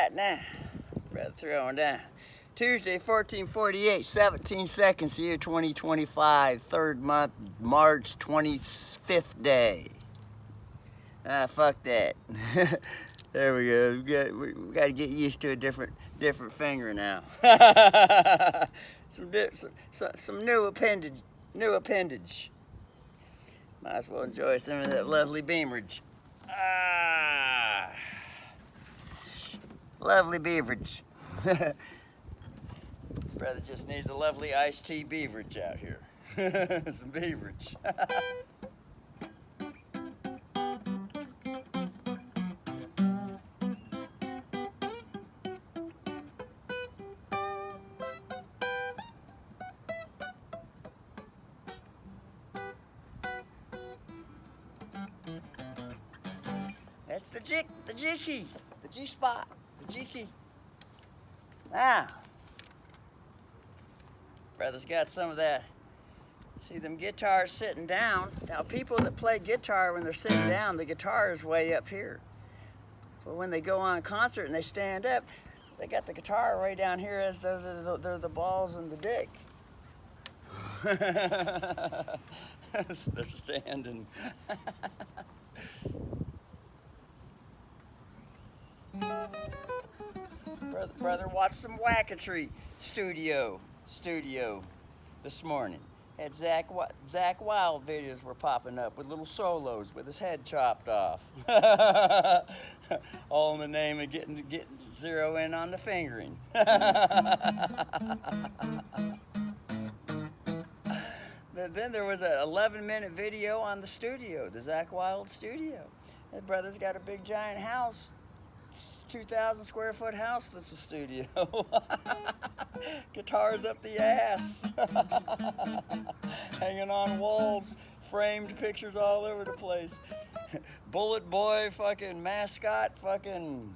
right now. Brother throwing down. Tuesday, 14:48, 17 seconds, year 2025, third month, March 25th day. Ah, fuck that. There we go. We got to get used to a different finger now. some new appendage. Might as well enjoy some of that lovely beverage. Ah, lovely beverage. Brother just needs a lovely iced tea beverage out here. Some beverage. That's the G key, the G spot, the G key. Now, brother's got some of that. See them guitars sitting down. Now people that play guitar when they're sitting down, the guitar is way up here. But when they go on concert and they stand up, they got the guitar way down here as they're the balls and the dick. They're standing. Brother watched some Wackatry studio this morning. Had Zach Wild videos were popping up with little solos with his head chopped off. All in the name of getting zero in on the fingering. Then there was an 11-minute video on the studio, the Zach Wild studio. That brother's got a big giant house. 2,000 square foot house that's a studio. Guitars up the ass. Hanging on walls, framed pictures all over the place. Bullet Boy fucking mascot, fucking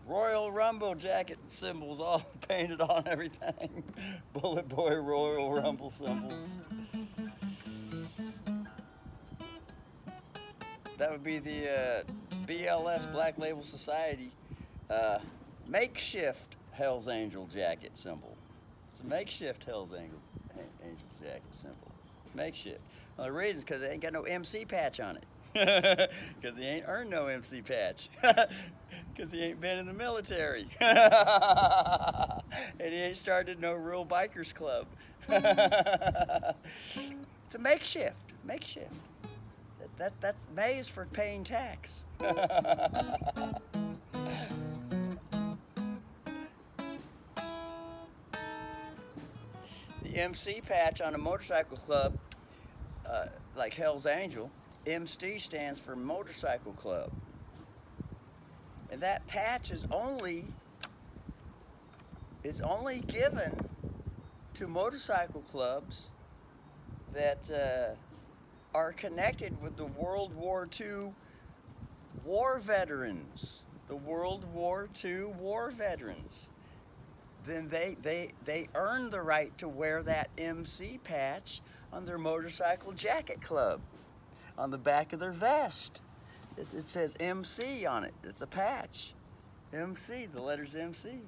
Royal Rumble jacket symbols all painted on everything. Bullet Boy Royal Rumble symbols. That would be the BLS Black Label Society makeshift Hell's Angel jacket symbol. It's a makeshift Hell's Angel jacket symbol. Makeshift. Well, the reason is because it ain't got no MC patch on it. Because he ain't earned no MC patch. Because he ain't been in the military. And he ain't started no real bikers club. It's a makeshift. That's May's for paying tax. The MC patch on a motorcycle club, like Hell's Angel, MC stands for Motorcycle Club. And that patch is only given to motorcycle clubs that are connected with the World War II war veterans. The World War II war veterans. Then they earn the right to wear that MC patch on their motorcycle jacket club, on the back of their vest. It says MC on it. It's a patch. MC, the letters MC.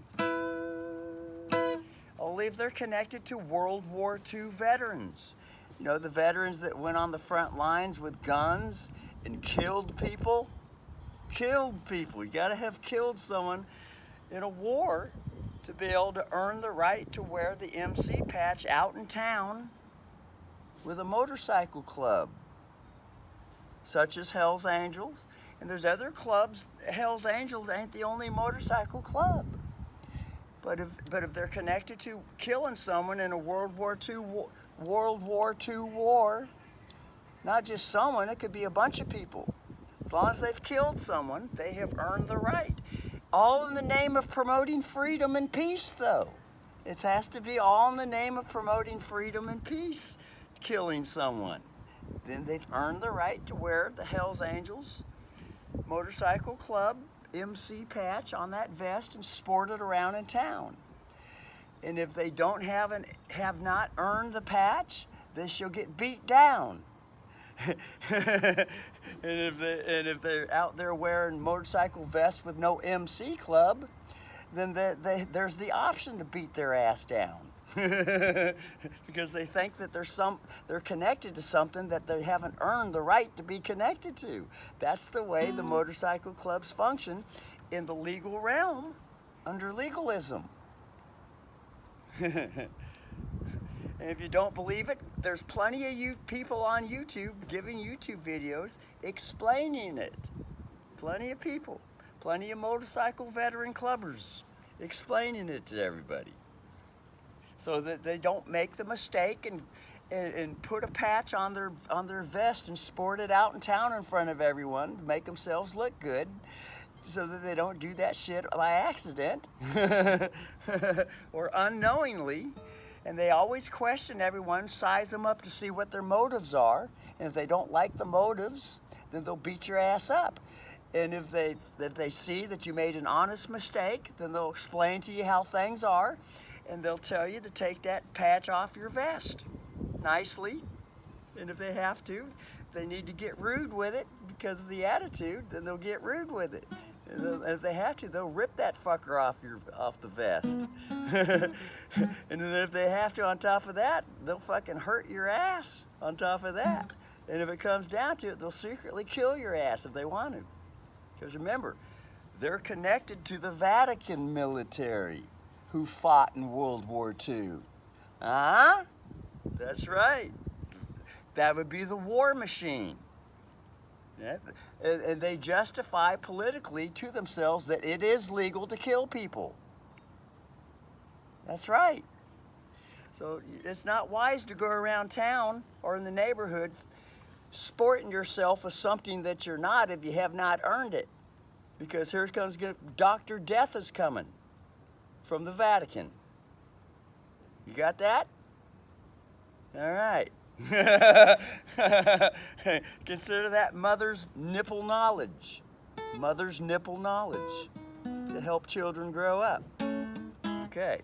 Only if they're connected to World War II veterans. You know, the veterans that went on the front lines with guns and killed people. You gotta have killed someone in a war to be able to earn the right to wear the MC patch out in town with a motorcycle club, such as Hell's Angels. And there's other clubs. Hell's Angels ain't the only motorcycle club. But if they're connected to killing someone in a World War II war, not just someone, it could be a bunch of people. As long as they've killed someone, they have earned the right. All in the name of promoting freedom and peace, though. It has to be all in the name of promoting freedom and peace, killing someone. Then they've earned the right to wear the Hell's Angels Motorcycle Club MC patch on that vest and sport it around in town. And if they don't have not earned the patch, they shall get beat down. And if they're out there wearing motorcycle vests with no MC club, then there's the option to beat their ass down. Because they think that they're connected to something that they haven't earned the right to be connected to. That's the way the motorcycle clubs function in the legal realm under legalism. And if you don't believe it, there's plenty of people on YouTube giving YouTube videos explaining it. Plenty of people, plenty of motorcycle veteran clubbers explaining it to everybody, so that they don't make the mistake and put a patch on their vest and sport it out in town in front of everyone to make themselves look good, so that they don't do that shit by accident or unknowingly. And they always question everyone, size them up to see what their motives are. And if they don't like the motives, then they'll beat your ass up. And if they see that you made an honest mistake, then they'll explain to you how things are, and they'll tell you to take that patch off your vest nicely. And if they have to, if they need to get rude with it because of the attitude, then they'll get rude with it. And if they have to, they'll rip that fucker off the vest. And then if they have to, on top of that, they'll fucking hurt your ass on top of that. And if it comes down to it, they'll secretly kill your ass if they want to. Because remember, they're connected to the Vatican military who fought in World War II. Huh? That's right. That would be the war machine. Yeah. And they justify politically to themselves that it is legal to kill people. That's right. So it's not wise to go around town or in the neighborhood sporting yourself with something that you're not if you have not earned it. Because here comes Dr. Death is coming from the Vatican. You got that? All right. Consider that mother's nipple knowledge. Mother's nipple knowledge to help children grow up. Okay.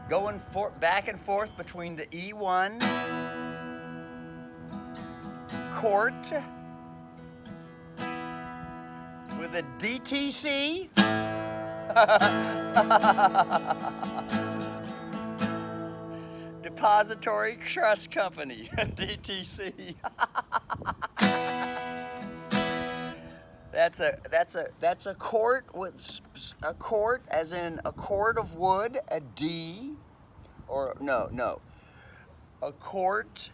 Going back and forth between the E1 court with a DTC Depository Trust Company, DTC. That's a court with a court as in a cord of wood, a D, or no. A court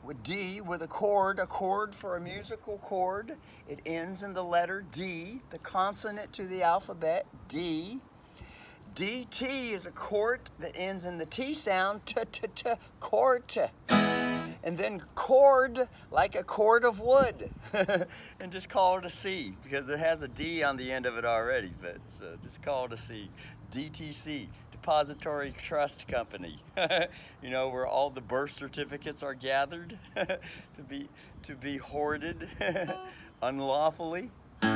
with D with a chord for a musical chord. It ends in the letter D, the consonant to the alphabet, D. DT is a court that ends in the T sound, court. And then cord, like a cord of wood. And just call it a C, because it has a D on the end of it already, but so just call it a C. DTC, Depository Trust Company. You know, where all the birth certificates are gathered to be hoarded unlawfully. You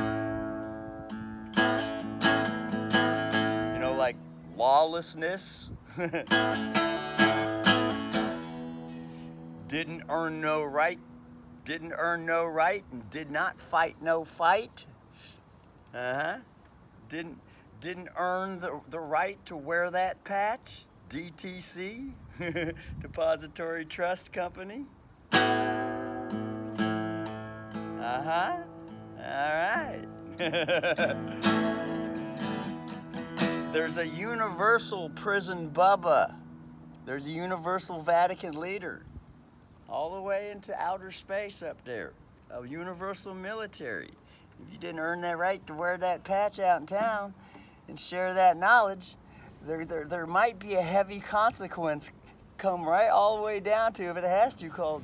know, like lawlessness. Didn't earn no right, and did not fight no fight. Didn't earn the right to wear that patch. DTC, Depository Trust Company. All right. There's a universal prison Bubba. There's a universal Vatican leader. All the way into outer space up there. A universal military. If you didn't earn that right to wear that patch out in town and share that knowledge, there might be a heavy consequence come right all the way down to, if it has to, called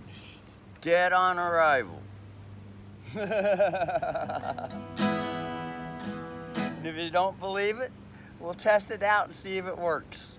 dead on arrival. And if you don't believe it, we'll test it out and see if it works.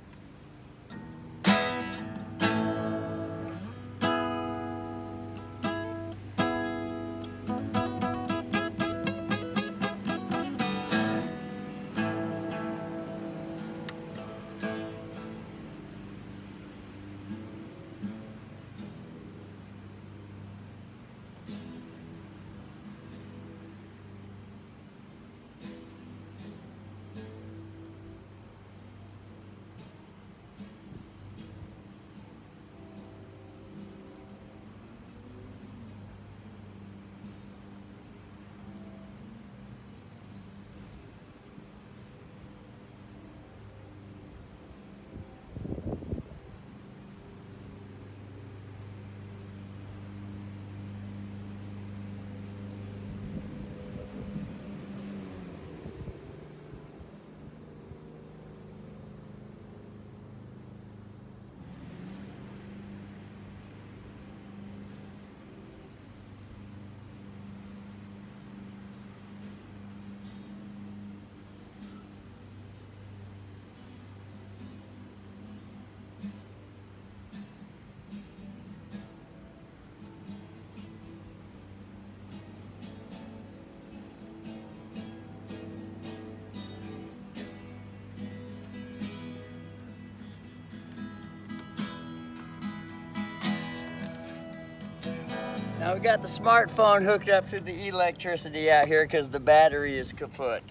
Now we got the smartphone hooked up to the electricity out here because the battery is kaput.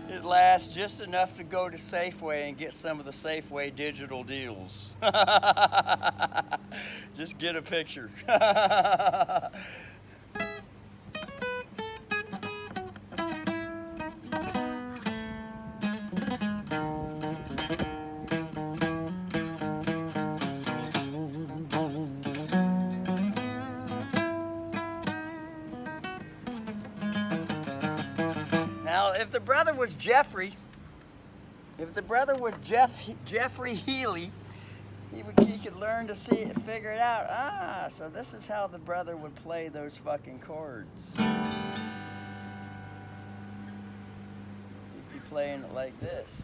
It lasts just enough to go to Safeway and get some of the Safeway digital deals. Just get a picture. Now, if the brother was Jeffrey, Jeffrey Healy, he could learn to see it, figure it out. Ah, so this is how the brother would play those fucking chords. He'd be playing it like this.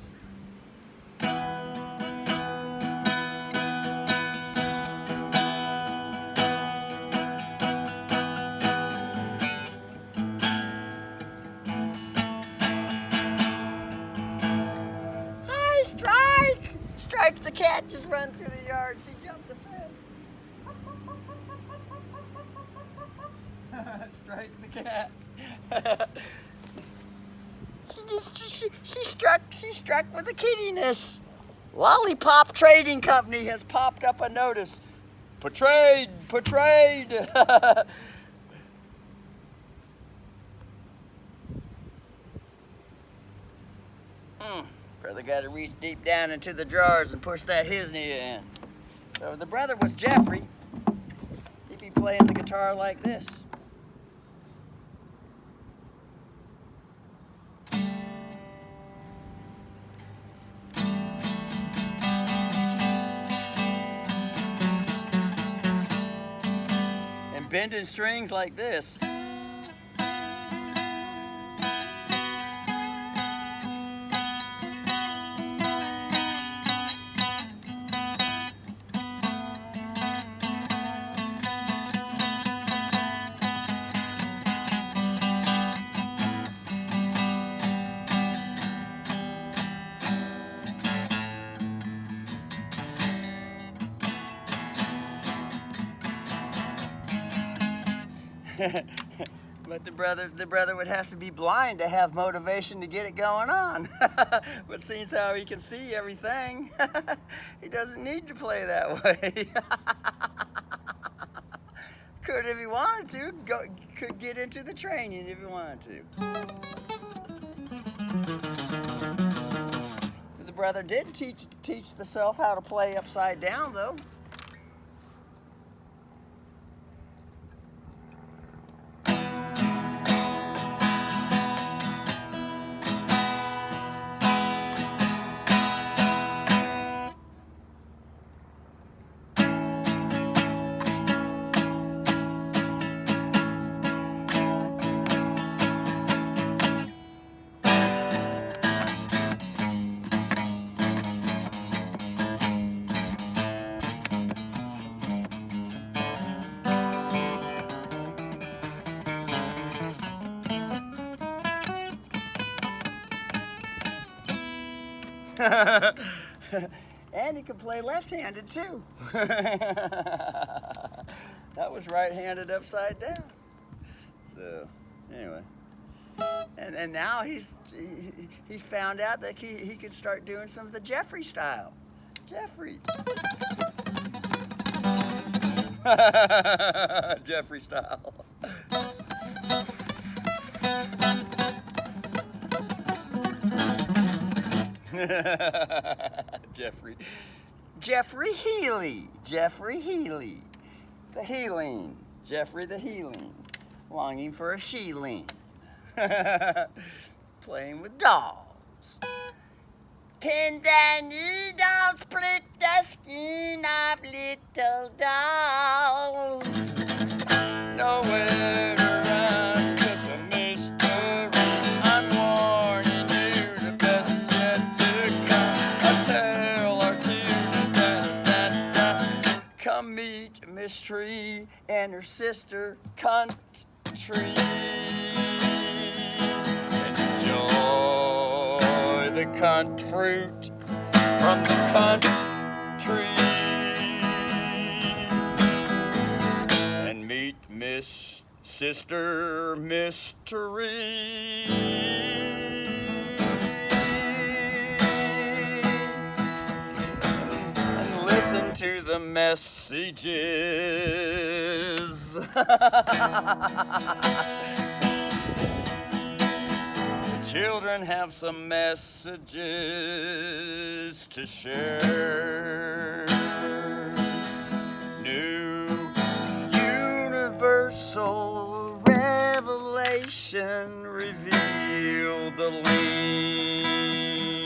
Strike the cat just run through the yard. She jumped the fence. Strike the cat. She struck with a kiddiness. Lollipop Trading Company has popped up a notice. Portrayed. Brother got to reach deep down into the drawers and push that Hisney in. So if the brother was Jeffrey, he'd be playing the guitar like this. And bending strings like this. But the brother would have to be blind to have motivation to get it going on. But seeing how he can see everything, he doesn't need to play that way. Could if he wanted to. Could get into the training if he wanted to. The brother did teach the self how to play upside down, though. And he can play left-handed too. That was right-handed upside down. So anyway, and now he found out that he could start doing some of the Jeffrey style. Jeffrey. Jeffrey style. Jeffrey Healy, the healing, Jeffrey the healing, longing for a she-ling, playing with dolls. Pins and needles split the skin of little dolls. Nowhere to run, just a mystery. I'm warning you, the best is yet to come. A tale or two, come meet Miss Tree and her sister Country. Enjoy the cunt fruit from the cunt tree. And meet Miss Sister Mystery. And listen to the messages. Children have some messages to share. New universal revelation reveal the lean.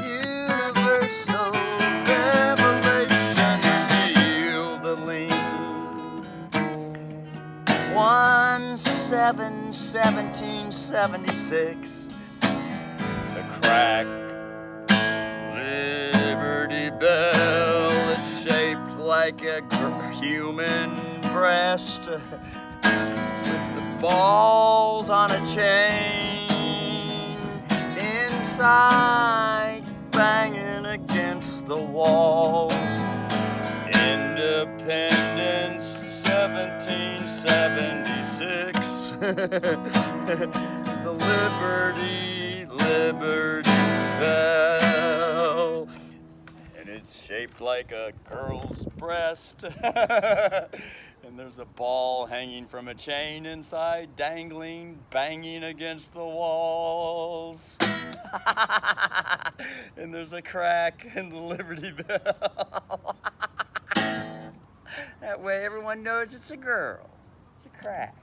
Universal revelation reveal the lean. 1/7/1776. The crack Liberty Bell. It's shaped like a human breast, with the balls on a chain inside, banging against the walls. Independence 1776. The Liberty Bell. And it's shaped like a girl's breast. And there's a ball hanging from a chain inside, dangling, banging against the walls. And there's a crack in the Liberty Bell. That way everyone knows it's a girl. It's a crack.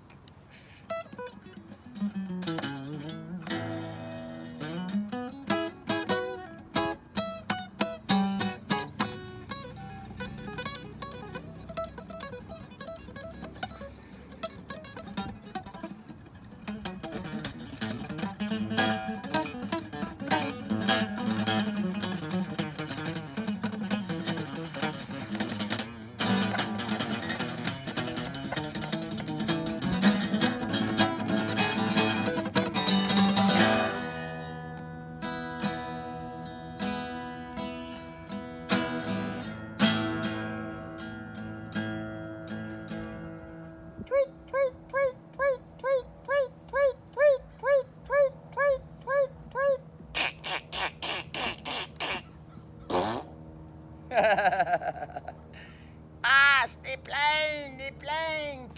Ah, the plane.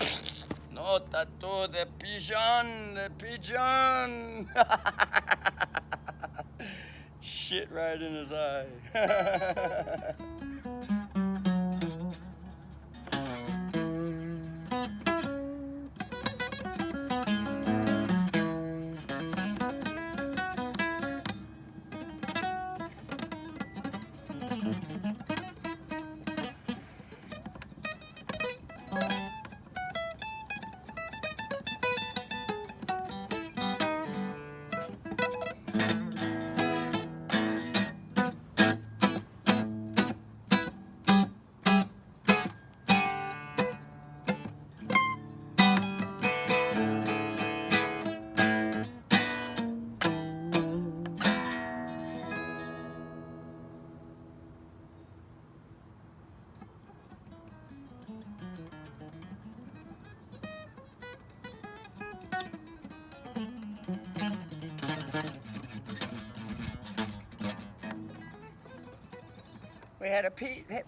No, tattoo, the pigeon. Shit right in his eye.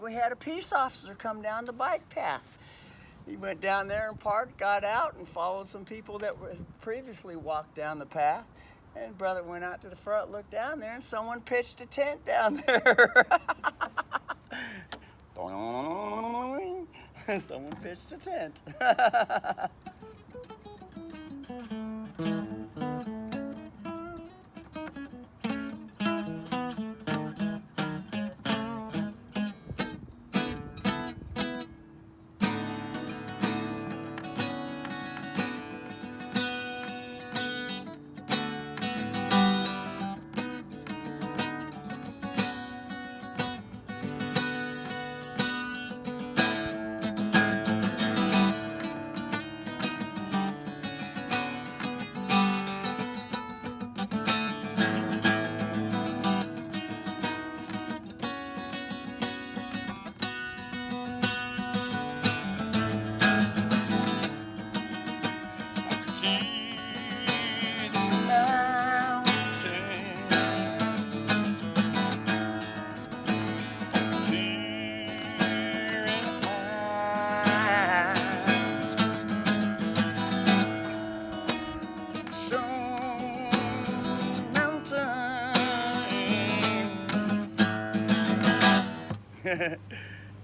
We had a peace officer come down the bike path. He went down there and parked, got out, and followed some people that were previously walked down the path. And brother went out to the front, looked down there, and someone pitched a tent down there. Someone pitched a tent.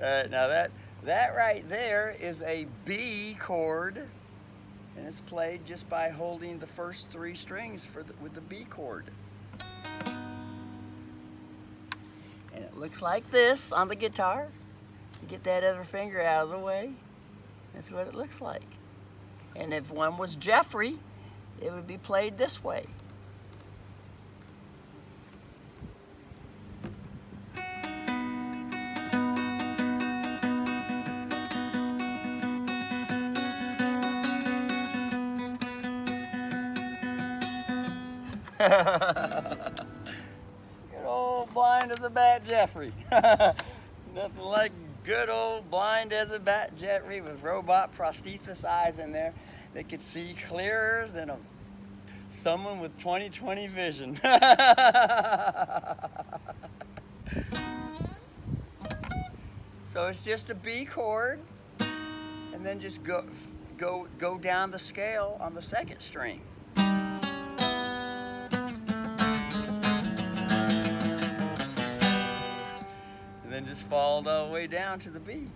All right, now that right there is a B chord, and it's played just by holding the first three strings with the B chord. And it looks like this on the guitar. You get that other finger out of the way. That's what it looks like. And if one was Jeffrey, it would be played this way. Good old blind as a bat Jeffrey. Nothing like good old blind as a bat Jeffrey with robot prosthesis eyes in there that could see clearer than someone with 20/20 vision. So it's just a B chord, and then just go down the scale on the second string. And then just fall the way down to the B.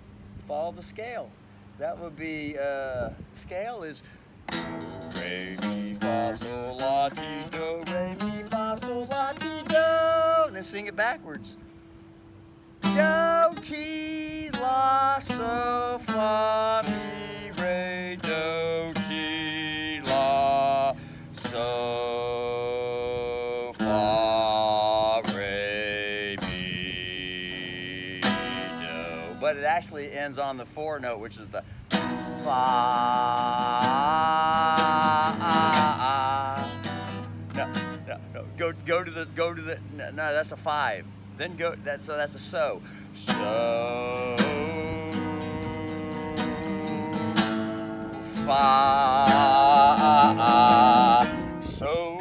Follow the scale. That would be, scale is do, re, mi, fa, sol, la, ti, do, re, mi, fa, sol, la, ti, do. And then sing it backwards. Do, ti, la, so, fa, mi, re, do, ti, la, so, fa, re, mi, do. But it actually ends on the 4 note, which is the fa. No. Go to the. No, that's a 5. Then go. So that's a so. So fa. So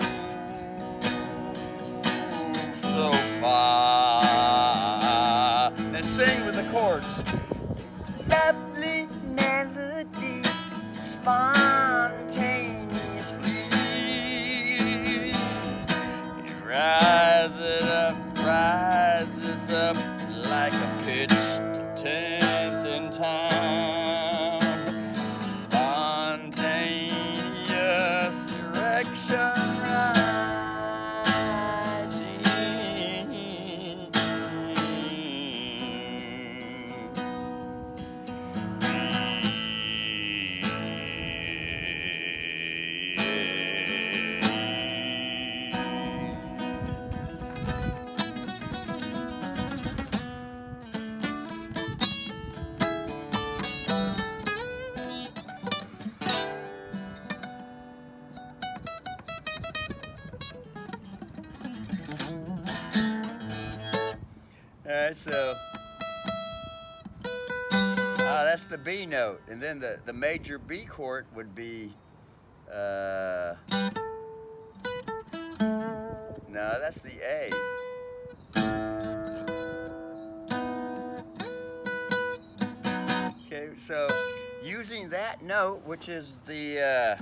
fa. Then and sing with the chords. Lovely melody, spontaneously. It rises up like a pitched tent in time. Spontaneous erection rising. Alright, so that's the B note, and then the major B chord would be no, that's the A. Okay, so using that note, which is the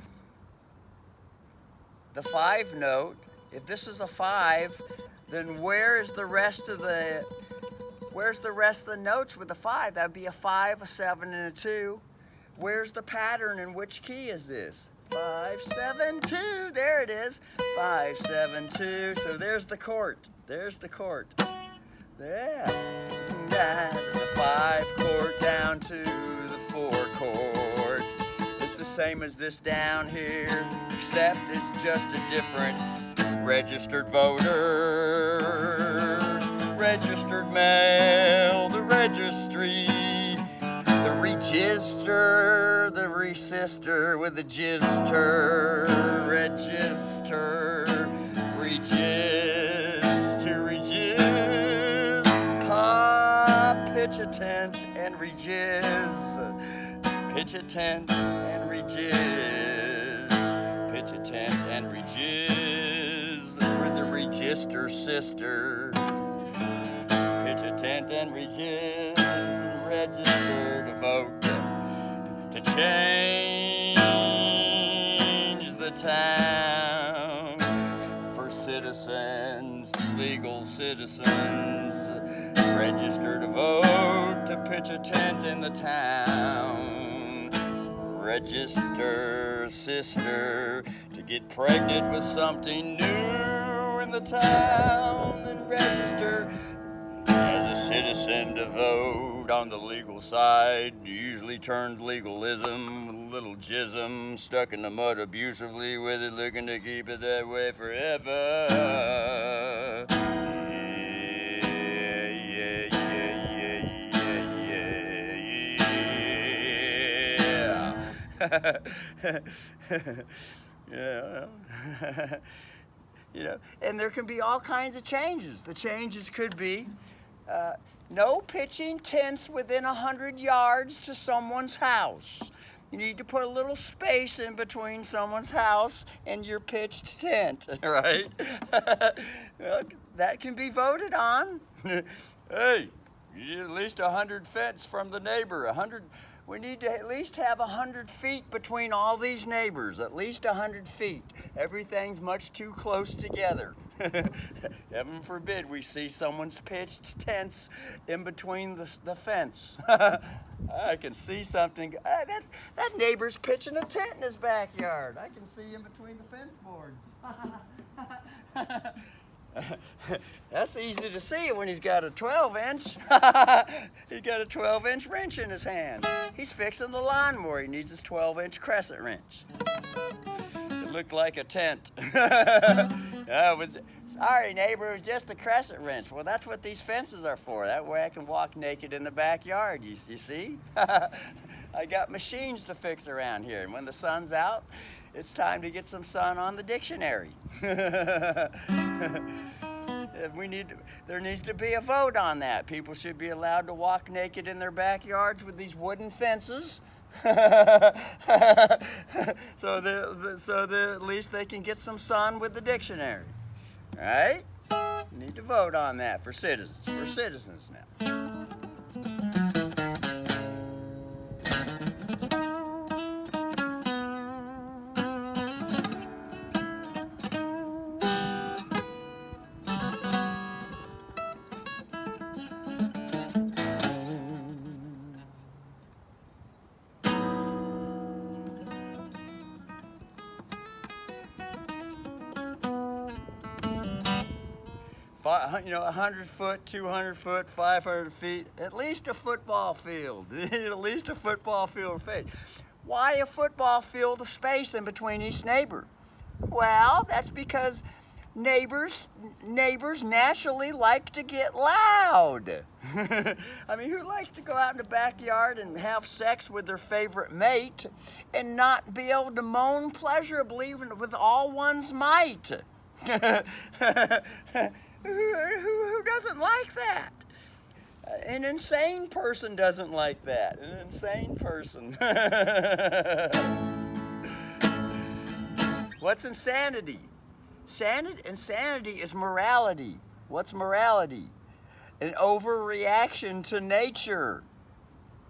5 note, if this is a 5, then where's the rest of the notes with the 5? That would be a 5, a 7, and a 2. Where's the pattern, and which key is this? 5, 7, 2. There it is. 5, 7, 2. So there's the chord. There's the chord. Yeah. The 5 chord down to the 4 chord. It's the same as this down here, except it's just a different registered voter. Registered mail, the registry, the register, the resister with the gister, register, regis, pop, pitch a tent and regis, pitch a tent and regis, pitch a tent and regis, with the register sister. Pitch a tent and regis and register to vote to change the town for citizens, legal citizens. Register to vote to pitch a tent in the town. Register, sister, to get pregnant with something new in the town. Then register as a citizen to vote on the legal side, usually turned legalism with a little jism, stuck in the mud abusively with it, looking to keep it that way forever. Yeah. You know, and there can be all kinds of changes. The changes could be no pitching tents within 100 yards to someone's house. You need to put a little space in between someone's house and your pitched tent, right? Well, that can be voted on. Hey, you need at least 100 fence from the neighbor. 100. We need to at least have 100 feet between all these neighbors, at least 100 feet. Everything's much too close together. Heaven forbid we see someone's pitched tents in between the fence. I can see something. That neighbor's pitching a tent in his backyard. I can see in between the fence boards. That's easy to see when he's got a 12-inch. He's got a 12-inch wrench in his hand. He's fixing the lawnmower. He needs his 12-inch crescent wrench. It looked like a tent. Sorry, neighbor, it was just a crescent wrench. Well, that's what these fences are for. That way I can walk naked in the backyard, you see? I got machines to fix around here, and when the sun's out, it's time to get some sun on the dictionary. There needs to be a vote on that. People should be allowed to walk naked in their backyards with these wooden fences. so at least they can get some sun with the dictionary. All right? You need to vote on that for citizens now. You know, 100 foot, 200 foot, 500 feet, at least a football field. At least a football field of space. Why a football field of space in between each neighbor? Well, that's because neighbors naturally like to get loud. I mean, who likes to go out in the backyard and have sex with their favorite mate and not be able to moan pleasurably with all one's might? Who doesn't like that? An insane person doesn't like that. An insane person. What's insanity? Insanity is morality. What's morality? An overreaction to nature.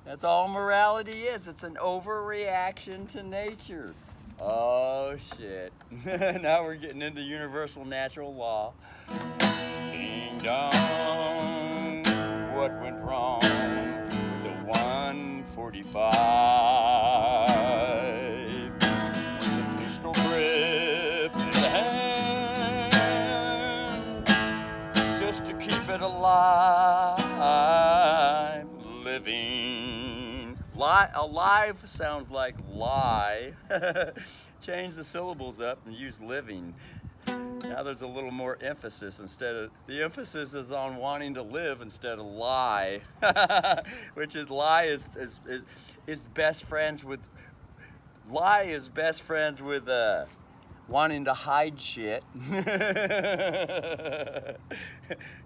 That's all morality is. It's an overreaction to nature. Oh shit. Now we're getting into universal natural law. Ding dong. What went wrong with the 145? The pistol grip in the hand, just to keep it alive, living. Alive sounds like lie. Change the syllables up and use living. Now there's a little more emphasis. The emphasis is on wanting to live instead of lie, which is lie is best friends with wanting to hide shit.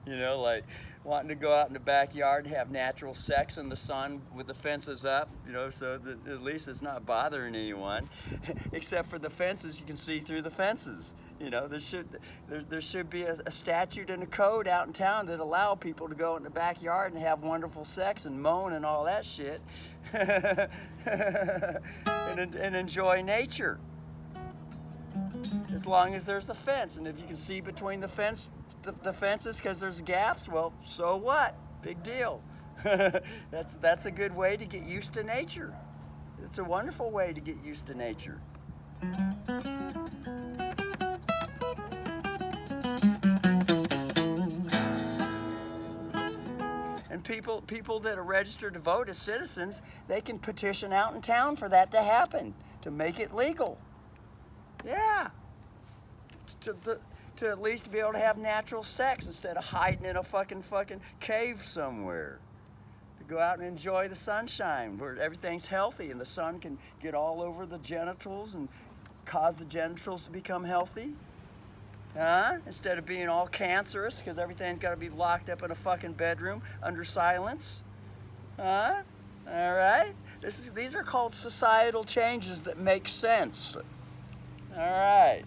You know, like wanting to go out in the backyard and have natural sex in the sun with the fences up, you know, so that at least it's not bothering anyone. Except for the fences, you can see through the fences. You know, there should be a statute and a code out in town that allow people to go in the backyard and have wonderful sex and moan and all that shit, and enjoy nature. As long as there's a fence, and if you can see between the fences because there's gaps, well, so what? Big deal. That's a good way to get used to nature. It's a wonderful way to get used to nature. And people that are registered to vote as citizens, they can petition out in town for that to happen, to make it legal. Yeah. To at least be able to have natural sex instead of hiding in a fucking cave somewhere. To go out and enjoy the sunshine where everything's healthy and the sun can get all over the genitals and cause the genitals to become healthy. Huh? Instead of being all cancerous because everything's got to be locked up in a fucking bedroom under silence. Huh? All right? These are called societal changes that make sense. All right.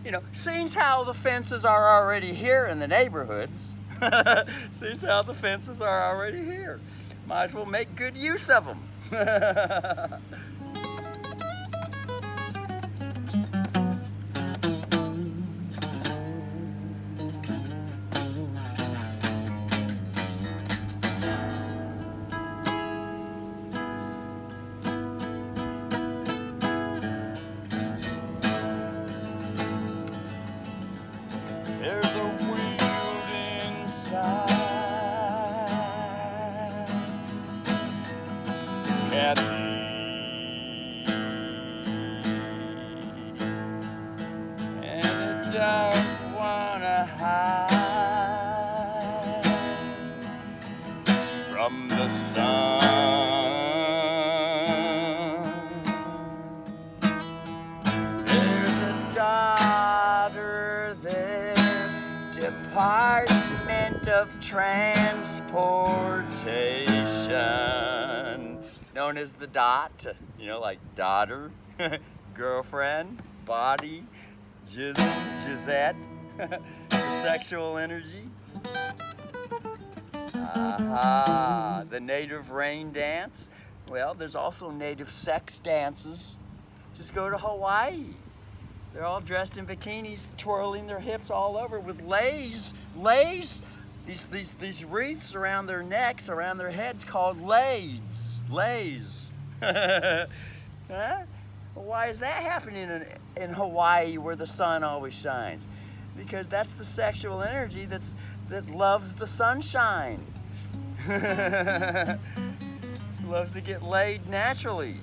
You know, seeing how the fences are already here in the neighborhoods, seeing how the fences are already here, might as well make good use of them. There's a wind inside, Kathy, and it don't wanna hide from the sun. There's a daughter there, Department of Transportation, known as the DOT, you know, like daughter, girlfriend, body, Gisette, the sexual energy. Aha, the native rain dance. Well, there's also native sex dances. Just go to Hawaii. They're all dressed in bikinis, twirling their hips all over with leis, these wreaths around their necks, around their heads called leis. Huh? Well, why is that happening in Hawaii where the sun always shines? Because that's the sexual energy that loves the sunshine. Loves to get laid naturally.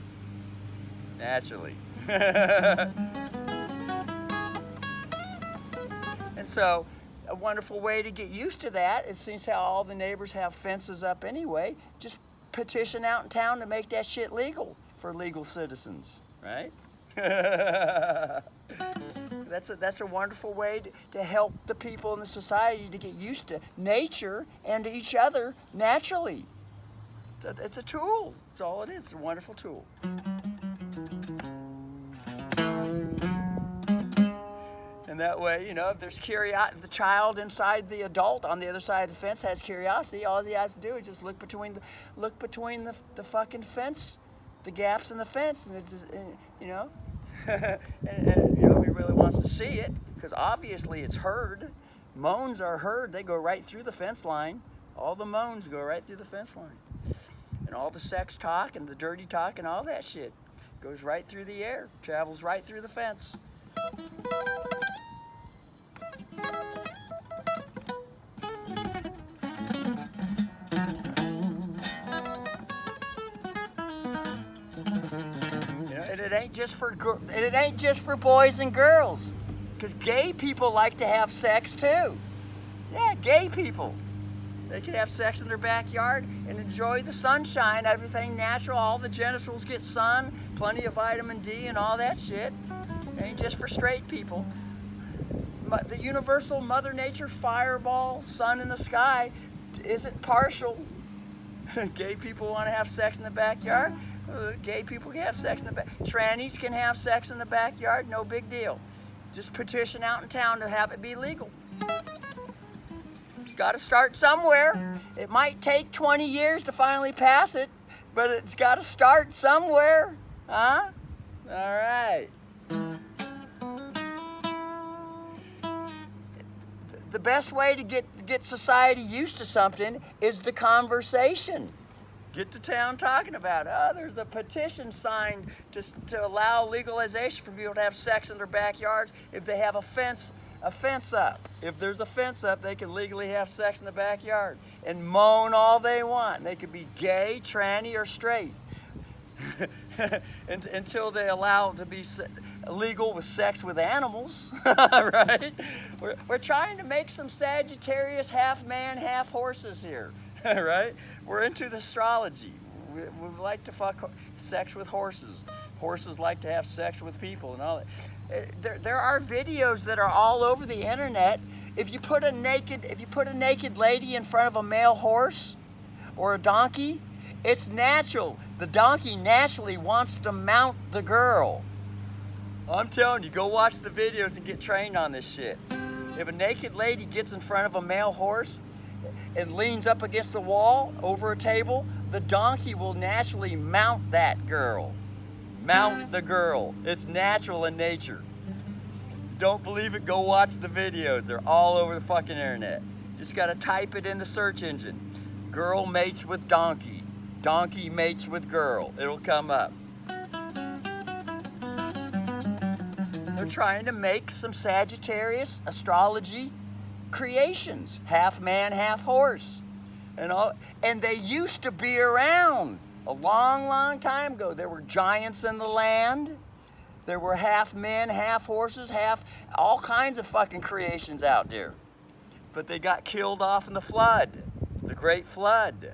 And so a wonderful way to get used to that is, since how all the neighbors have fences up anyway, just petition out in town to make that shit legal for legal citizens, right? That's a wonderful way to help the people in the society to get used to nature and to each other naturally. It's a tool. That's all it is. It's a wonderful tool. And that way, you know, if there's curiosity, the child inside the adult on the other side of the fence has curiosity, all he has to do is just look between the fucking fence, the gaps in the fence, and it's just, you know, and you know, he really wants to see it, because obviously it's heard. Moans are heard. They go right through the fence line. All the moans go right through the fence line. And all the sex talk and the dirty talk and all that shit goes right through the air, travels right through the fence. And it ain't just for boys and girls, because gay people like to have sex too. Yeah, gay people. They can have sex in their backyard and enjoy the sunshine, everything natural, all the genitals get sun, plenty of vitamin D and all that shit. It ain't just for straight people. But the universal Mother Nature fireball, sun in the sky, isn't partial. Gay people want to have sex in the backyard. Gay people can have sex in the back. Trannies can have sex in the backyard, no big deal. Just petition out in town to have it be legal. It's got to start somewhere. It might take 20 years to finally pass it, but it's got to start somewhere. Huh? All right. The best way to get society used to something is the conversation. Get to town talking about it. Oh, there's a petition signed to allow legalization for people to have sex in their backyards if they have a fence up. If there's a fence up, they can legally have sex in the backyard and moan all they want. They could be gay, tranny, or straight. Until they allow it to be legal with sex with animals, right? We're trying to make some Sagittarius half man, half horses here. Right? We're into the astrology. We like to fuck sex with horses. Horses like to have sex with people and all that. There are videos that are all over the internet. If you put a naked lady in front of a male horse or a donkey, it's natural. The donkey naturally wants to mount the girl. I'm telling you, go watch the videos and get trained on this shit. If a naked lady gets in front of a male horse and leans up against the wall over a table, the donkey will naturally mount that girl. Mount the girl. It's natural in nature. Don't believe it? Go watch the videos. They're all over the fucking internet. Just gotta type it in the search engine. Girl mates with donkey. Donkey mates with girl. It'll come up. They're trying to make some Sagittarius astrology creations, half man, half horse, and they used to be around a long time ago. There were giants in the land. There were half men, half horses, all kinds of fucking creations out there. But they got killed off in the flood, the Great Flood.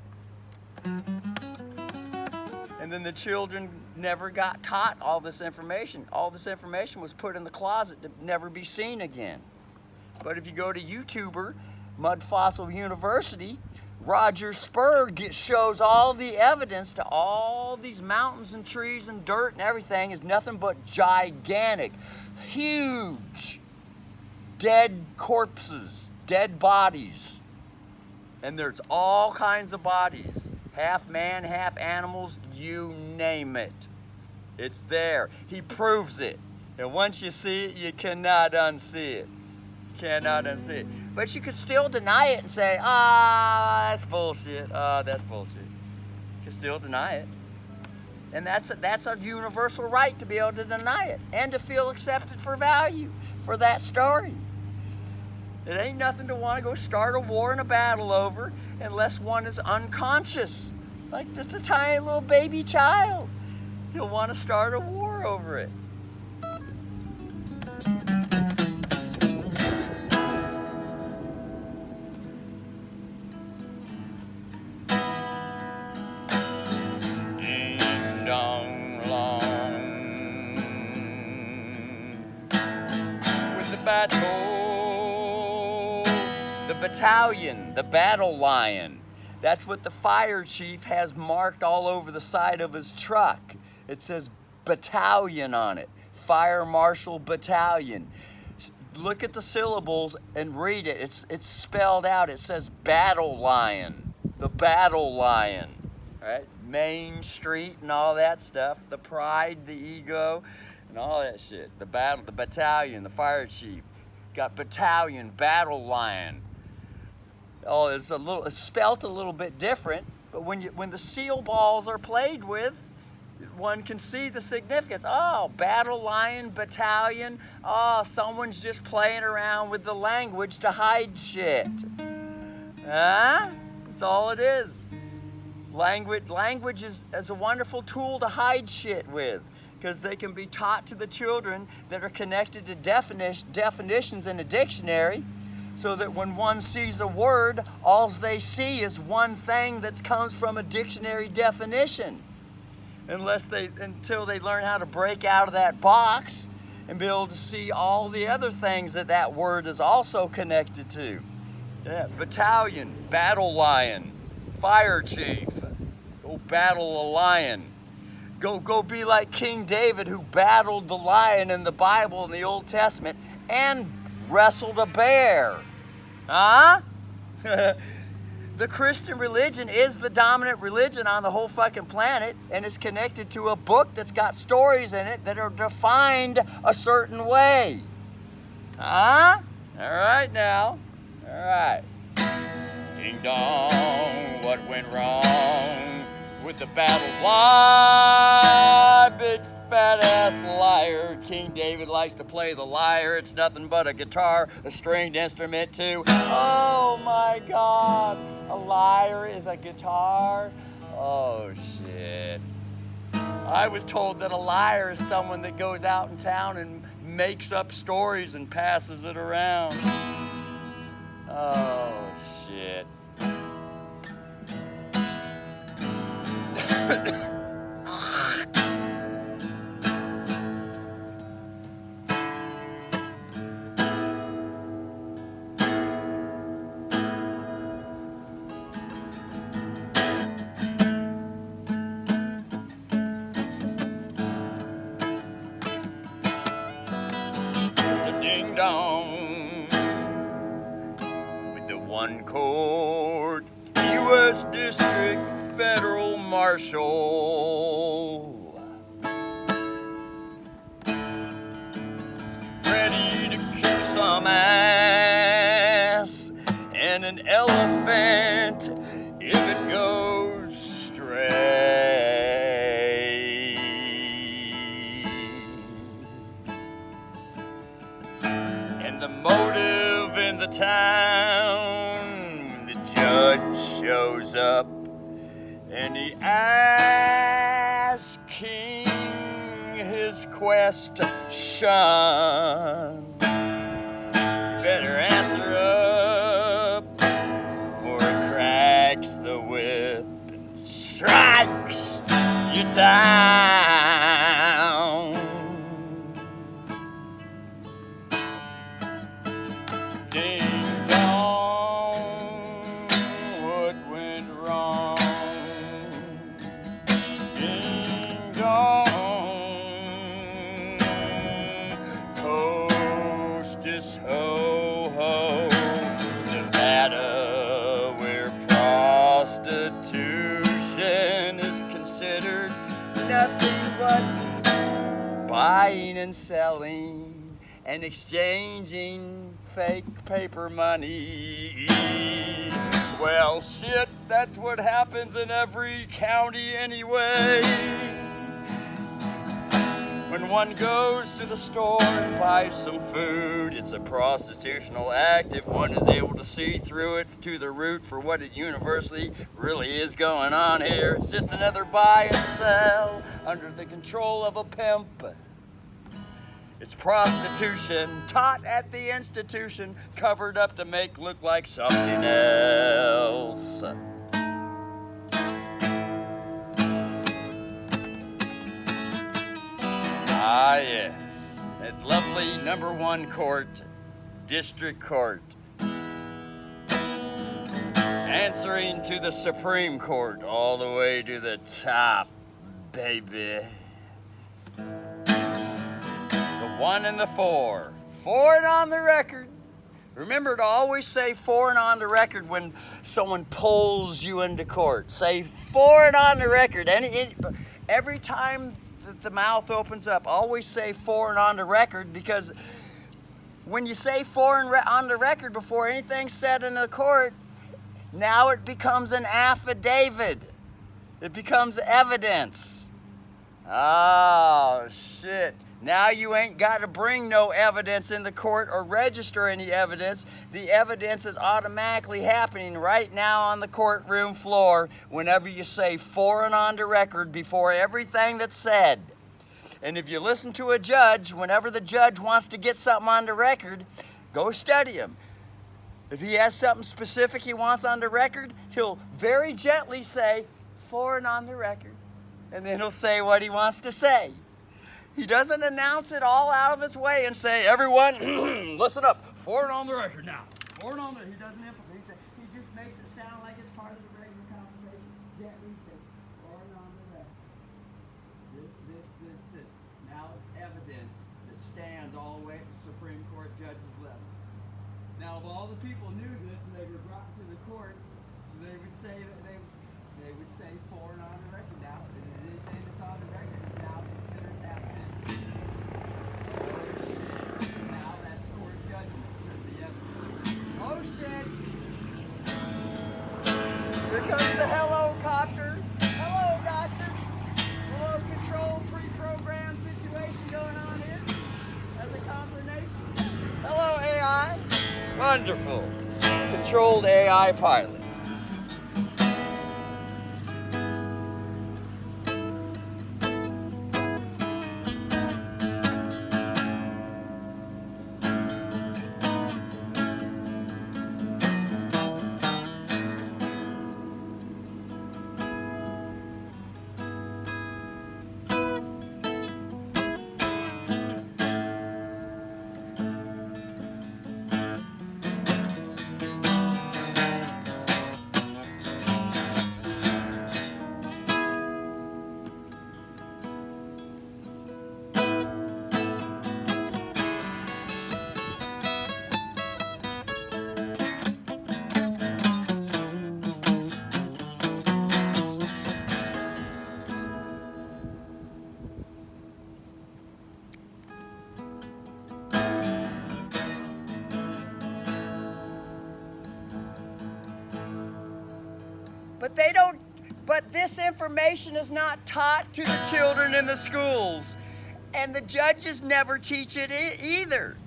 And then the children never got taught all this information. All this information was put in the closet to never be seen again. But if you go to YouTuber, Mud Fossil University, Roger Spur shows all the evidence to all these mountains and trees and dirt and everything is nothing but gigantic, huge, dead corpses, dead bodies. And there's all kinds of bodies, half man, half animals, you name it. It's there. He proves it. And once you see it, you cannot unsee it. Cannot unsee it. But you could still deny it and say, that's bullshit. That's bullshit. You can still deny it. And that's a universal right to be able to deny it and to feel accepted for value for that story. It ain't nothing to want to go start a war and a battle over unless one is unconscious, like just a tiny little baby child. You'll want to start a war over it. Ding dong long with the battle, the battalion, the battle lion. That's what the fire chief has marked all over the side of his truck. It says battalion on it, Fire Marshal Battalion. Look at the syllables and read it. It's spelled out. It says battle lion, the battle lion, right? Main Street and all that stuff, the pride, the ego, and all that shit. The battle, the battalion, the fire chief. Got battalion, battle lion. Oh, it's spelt a little bit different, but when the seal balls are played with, one can see the significance. Oh, battle lion, battalion. Oh, someone's just playing around with the language to hide shit. Huh? That's all it is. Language is a wonderful tool to hide shit with, because they can be taught to the children that are connected to definitions in a dictionary, so that when one sees a word, all they see is one thing that comes from a dictionary definition. Until they learn how to break out of that box and be able to see all the other things that word is also connected to. Yeah, battalion, battle lion, fire chief, go battle a lion. Go be like King David, who battled the lion in the Bible in the Old Testament and wrestled a bear. Huh? The Christian religion is the dominant religion on the whole fucking planet, and it's connected to a book that's got stories in it that are defined a certain way. Huh? All right now. All right. Ding dong, what went wrong with the battle? Why, big fat ass liar. King David likes to play the lyre. It's nothing but a guitar, a stringed instrument too. Oh my God, a lyre is a guitar? Oh shit. I was told that a liar is someone that goes out in town and makes up stories and passes it around. Oh shit. Ding dong with the one court U.S. District Federal Marshal, ready to kick some ass and an elephant if it goes stray. And the motive in the town, the judge shows up and he asks King his question. Better answer up before it cracks the whip and strikes you down. Ding dong, what went wrong? Ding dong, hostess ho ho, Nevada, where prostitution is considered nothing but buying and selling and exchanging fake paper money. Well, shit, that's what happens in every county anyway. When one goes to the store and buys some food, it's a prostitutional act if one is able to see through it to the root for what it universally really is going on here. It's just another buy and sell under the control of a pimp. It's prostitution taught at the institution, covered up to make look like something else. Ah, yes, at lovely #1 court, district court, answering to the Supreme Court all the way to the top, baby. The 1 and the 4, for and on the record. Remember to always say for and on the record when someone pulls you into court. Say for and on the record. Every time the mouth opens up, always say for and on the record, because when you say for and on the record before anything's said in the court, now it becomes an affidavit. It becomes evidence. Oh, shit. Now you ain't got to bring no evidence in the court or register any evidence. The evidence is automatically happening right now on the courtroom floor whenever you say for and on the record before everything that's said. And if you listen to a judge, whenever the judge wants to get something on the record, go study him. If he has something specific he wants on the record, he'll very gently say for and on the record. And then he'll say what he wants to say. He doesn't announce it all out of his way and say, everyone, listen up, for and on the record now. For and on the record. He doesn't emphasize. He just makes it sound like it's part of the regular conversation. Gently says, for and on the record. This. Now it's evidence that stands all the way at the Supreme Court judge's level. Now, if all the people knew this and they were brought to the court, they would say they would say for and on the record now. And anything that's on the record is now considered evidence. Oh shit! Now that's court judgment because the evidence. Oh shit! Here comes the helicopter. Hello, doctor. Hello, controlled, pre-programmed situation going on here as a confirmation. Hello, AI. Wonderful. Controlled AI pilot. But this information is not taught to the children in the schools. And the judges never teach it either,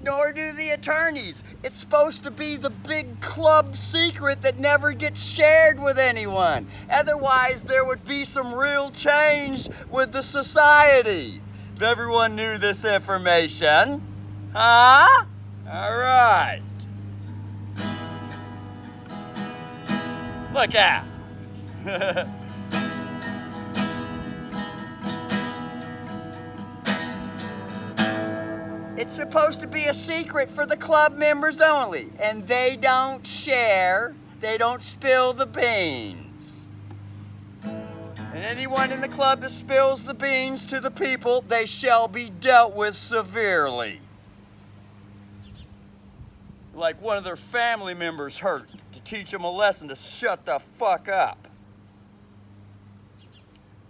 nor do the attorneys. It's supposed to be the big club secret that never gets shared with anyone. Otherwise, there would be some real change with the society if everyone knew this information. Huh? All right. Look out. It's supposed to be a secret for the club members only, and they don't share, they don't spill the beans. And anyone in the club that spills the beans to the people, they shall be dealt with severely. Like one of their family members hurt, to teach them a lesson to shut the fuck up.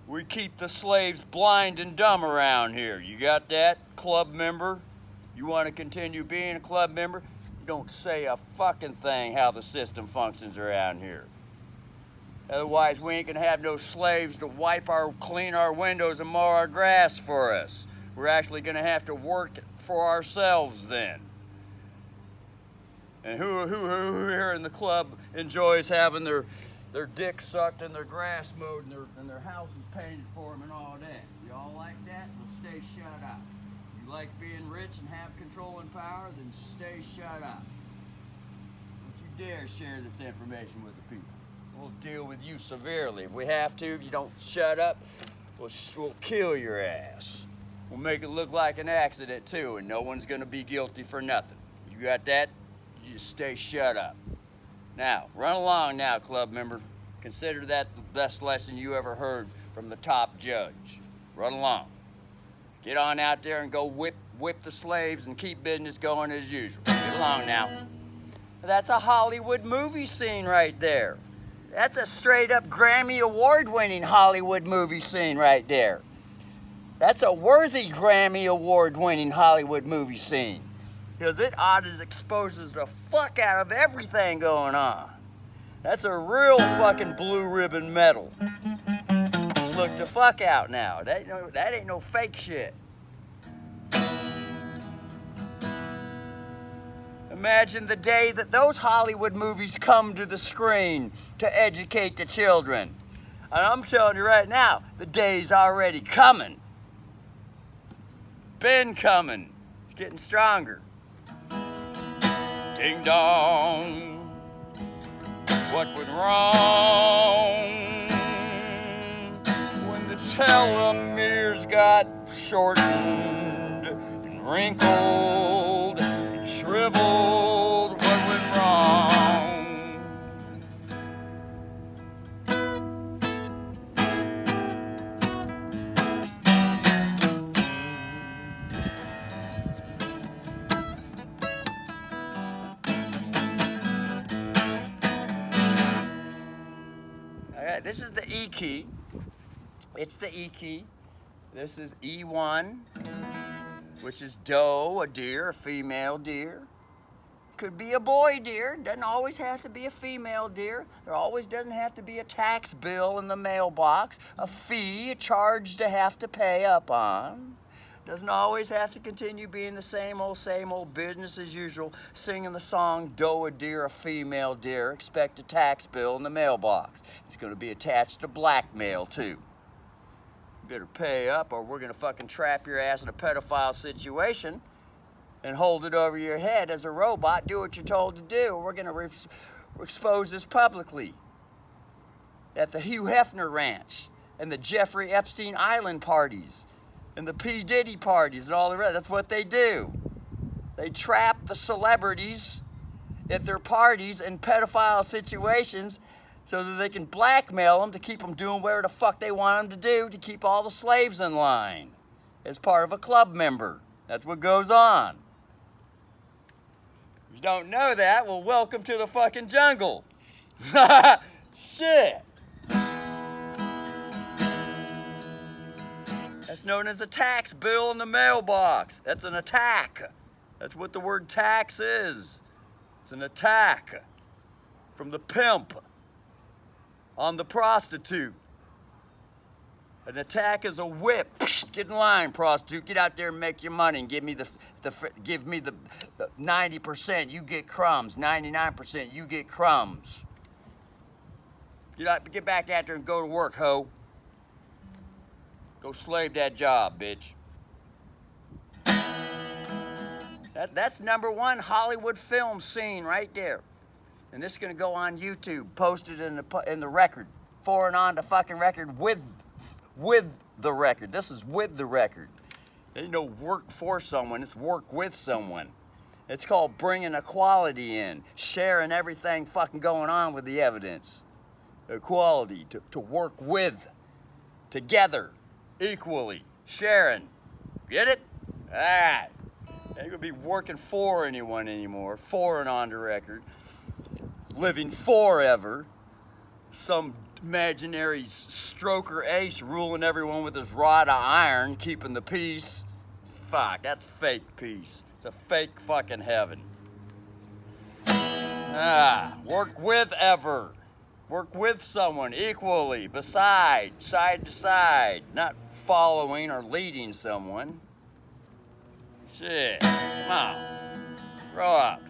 We keep the slaves blind and dumb around here. You got that, club member? You want to continue being a club member? You don't say a fucking thing how the system functions around here. Otherwise, we ain't gonna have no slaves to clean our windows and mow our grass for us. We're actually gonna have to work for ourselves then. And who here in the club enjoys having their dick sucked and their grass mowed and their houses painted for them and all that? Y'all like that? Well, stay shut up. You like being rich and have control and power? Then stay shut up. Don't you dare share this information with the people. We'll deal with you severely. If we have to, if you don't shut up, we'll kill your ass. We'll make it look like an accident too, and no one's gonna be guilty for nothing. You got that? You just stay shut up. Now, run along now, club member. Consider that the best lesson you ever heard from the top judge. Run along. Get on out there and go whip the slaves and keep business going as usual. Get along now. That's a Hollywood movie scene right there. That's a straight up Grammy Award-winning Hollywood movie scene right there. That's a worthy Grammy Award-winning Hollywood movie scene. Because it exposes the fuck out of everything going on. That's a real fucking blue ribbon medal. Look the fuck out now. That ain't no fake shit. Imagine the day that those Hollywood movies come to the screen to educate the children. And I'm telling you right now, the day's already coming. Been coming. It's getting stronger. Ding dong. What went wrong when the telomeres got shortened and wrinkled and shriveled? What went wrong? This is the E key. It's the E key. This is E1, which is doe, a deer, a female deer. Could be a boy deer. Doesn't always have to be a female deer. There always doesn't have to be a tax bill in the mailbox, a fee, a charge to have to pay up on. Doesn't always have to continue being the same old business as usual, singing the song, doe a deer, a female deer, expect a tax bill in the mailbox. It's gonna be attached to blackmail too. You better pay up or we're gonna fucking trap your ass in a pedophile situation and hold it over your head as a robot, do what you're told to do. We're gonna expose this publicly at the Hugh Hefner Ranch and the Jeffrey Epstein Island parties and the P. Diddy parties and all the rest. That's what they do. They trap the celebrities at their parties in pedophile situations so that they can blackmail them to keep them doing whatever the fuck they want them to do to keep all the slaves in line as part of a club member. That's what goes on. If you don't know that, well, welcome to the fucking jungle. Shit. That's known as a tax bill in the mailbox. That's an attack. That's what the word tax is. It's an attack from the pimp on the prostitute. An attack is a whip. Get in line, prostitute. Get out there and make your money and give me the 90%. You get crumbs. 99%. You get crumbs. Get back out there and go to work, ho. Go slave that job, bitch. That's number one Hollywood film scene right there. And this is gonna go on YouTube, posted in the record, for and on the fucking record with the record. This is with the record. Ain't no work for someone, it's work with someone. It's called bringing equality in, sharing everything fucking going on with the evidence. Equality, to work with, together. Equally, sharing. Get it? All right. Ain't gonna be working for anyone anymore. For and on the record. Living forever. some imaginary stroker ace ruling everyone with his rod of iron, keeping the peace. Fuck, that's fake peace. It's a fake fucking heaven. Work with ever. Work with someone equally, beside, side to side, not following or leading someone. Shit, come on, grow up.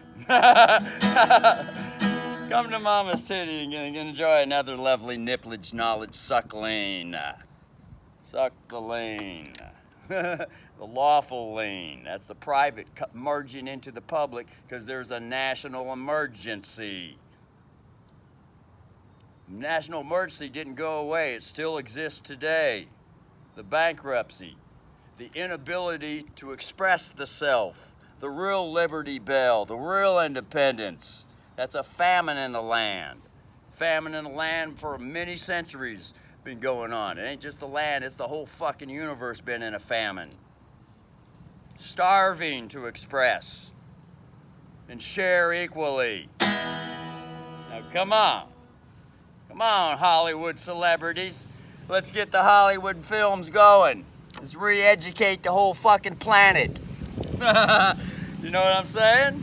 Come to Mama's Titty and enjoy another lovely nipplage knowledge SuckLien. Suck the lane. The lawful lane. That's the private merging into the public because there's a national emergency. National emergency didn't go away. It still exists today. The bankruptcy, the inability to express the self, the real Liberty Bell, the real independence. That's a famine in the land. Famine in the land for many centuries been going on. It ain't just the land, it's the whole fucking universe been in a famine. Starving to express and share equally. Now come on. Come on, Hollywood celebrities. Let's get the Hollywood films going. Let's re-educate the whole fucking planet. You know what I'm saying?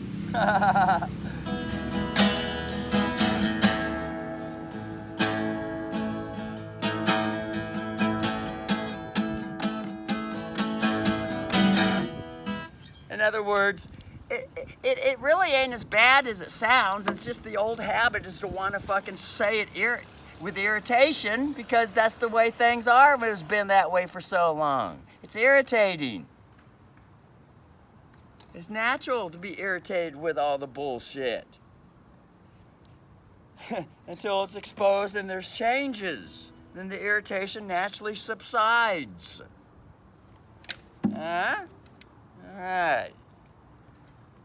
In other words, it really ain't as bad as it sounds. It's just the old habit is to want to fucking say it with irritation because that's the way things are, but it's been that way for so long. It's irritating. It's natural to be irritated with all the bullshit. Until it's exposed and there's changes. Then the irritation naturally subsides. Huh? All right.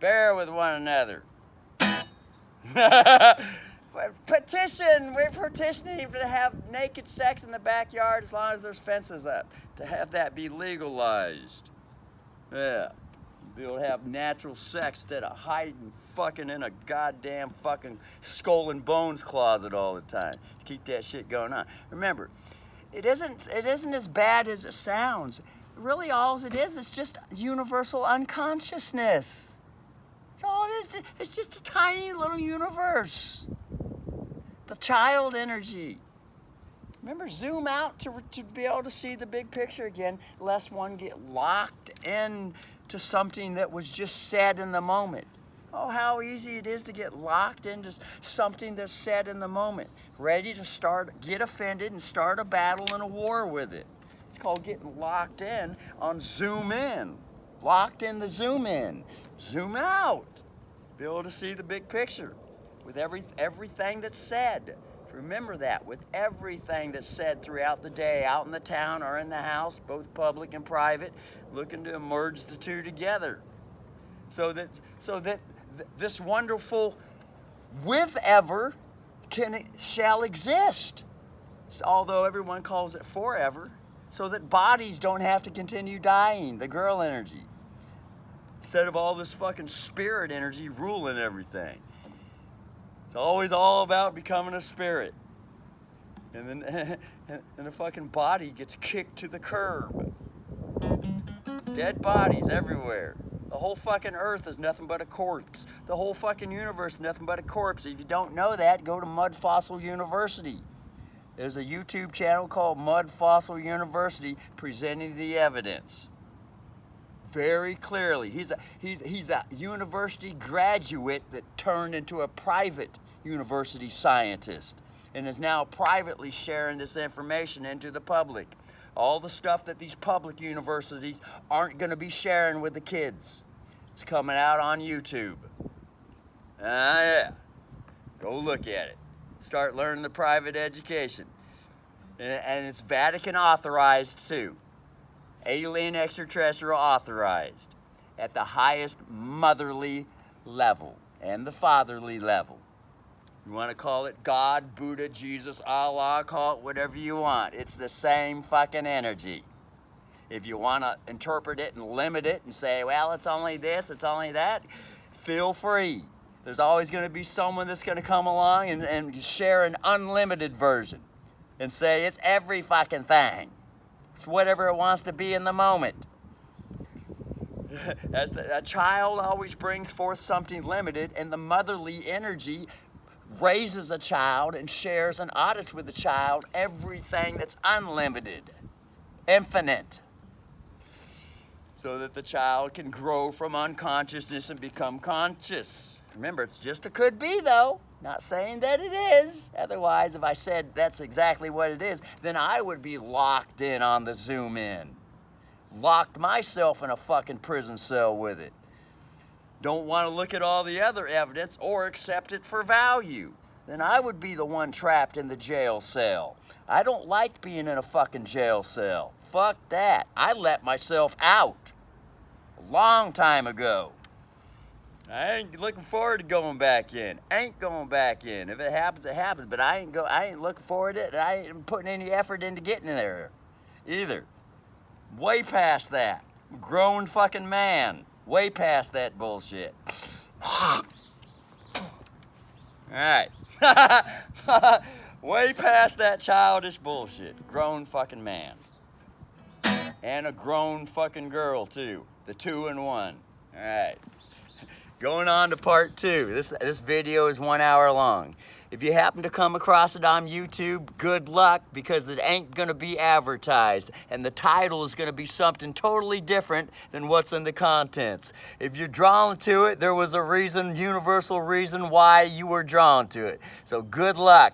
Bear with one another. Petition. We're petitioning to have naked sex in the backyard as long as there's fences up. To have that be legalized. Yeah. Be able to have natural sex instead of hiding fucking in a goddamn fucking skull and bones closet all the time. Keep that shit going on. Remember, it isn't as bad as it sounds. Really all it is just universal unconsciousness. That's all it is. It's just a tiny little universe. The child energy. Remember, zoom out to be able to see the big picture again, lest one get locked in to something that was just said in the moment. Oh, how easy it is to get locked into something that's said in the moment. Ready to get offended and start a battle and a war with it. It's called getting locked in on zoom in. Locked in the zoom in. Zoom out. Be able to see the big picture with everything that's said. Remember that, with everything that's said throughout the day, out in the town or in the house, both public and private, looking to merge the two together. So that this wonderful with ever shall exist. Although everyone calls it forever. So that bodies don't have to continue dying, the girl energy. Instead of all this fucking spirit energy ruling everything. It's always all about becoming a spirit. And then and the fucking body gets kicked to the curb. Dead bodies everywhere. The whole fucking earth is nothing but a corpse. The whole fucking universe is nothing but a corpse. If you don't know that, go to Mud Fossil University. There's a YouTube channel called Mud Fossil University presenting the evidence. Very clearly. He's a university graduate that turned into a private university scientist and is now privately sharing this information into the public. All the stuff that these public universities aren't going to be sharing with the kids. It's coming out on YouTube. Yeah. Go look at it. Start learning the private education. And it's Vatican authorized too. Alien extraterrestrial authorized at the highest motherly level and the fatherly level. You want to call it God, Buddha, Jesus, Allah, call it whatever you want. It's the same fucking energy. If you want to interpret it and limit it and say, well, it's only this, it's only that, feel free. There's always going to be someone that's going to come along and share an unlimited version and say it's every fucking thing. It's whatever it wants to be in the moment. A child always brings forth something limited, and the motherly energy raises a child and shares and audits with the child everything that's unlimited, infinite, so that the child can grow from unconsciousness and become conscious. Remember, it's just a could be, though. Not saying that it is. Otherwise, if I said that's exactly what it is, then I would be locked in on the zoom in. Locked myself in a fucking prison cell with it. Don't want to look at all the other evidence or accept it for value. Then I would be the one trapped in the jail cell. I don't like being in a fucking jail cell. Fuck that. I let myself out a long time ago. I ain't looking forward to going back in. Ain't going back in. If it happens, it happens. But I ain't looking forward to it, and I ain't putting any effort into getting in there either. Way past that. Grown fucking man. Way past that bullshit. Alright. Way past that childish bullshit. Grown fucking man. And a grown fucking girl, too. The 2 in 1. Alright. Going on to part 2. This video is 1 hour long. If you happen to come across it on YouTube, good luck, because it ain't gonna be advertised, and the title is gonna be something totally different than what's in the contents. If you're drawn to it, there was a reason, universal reason why you were drawn to it. So good luck.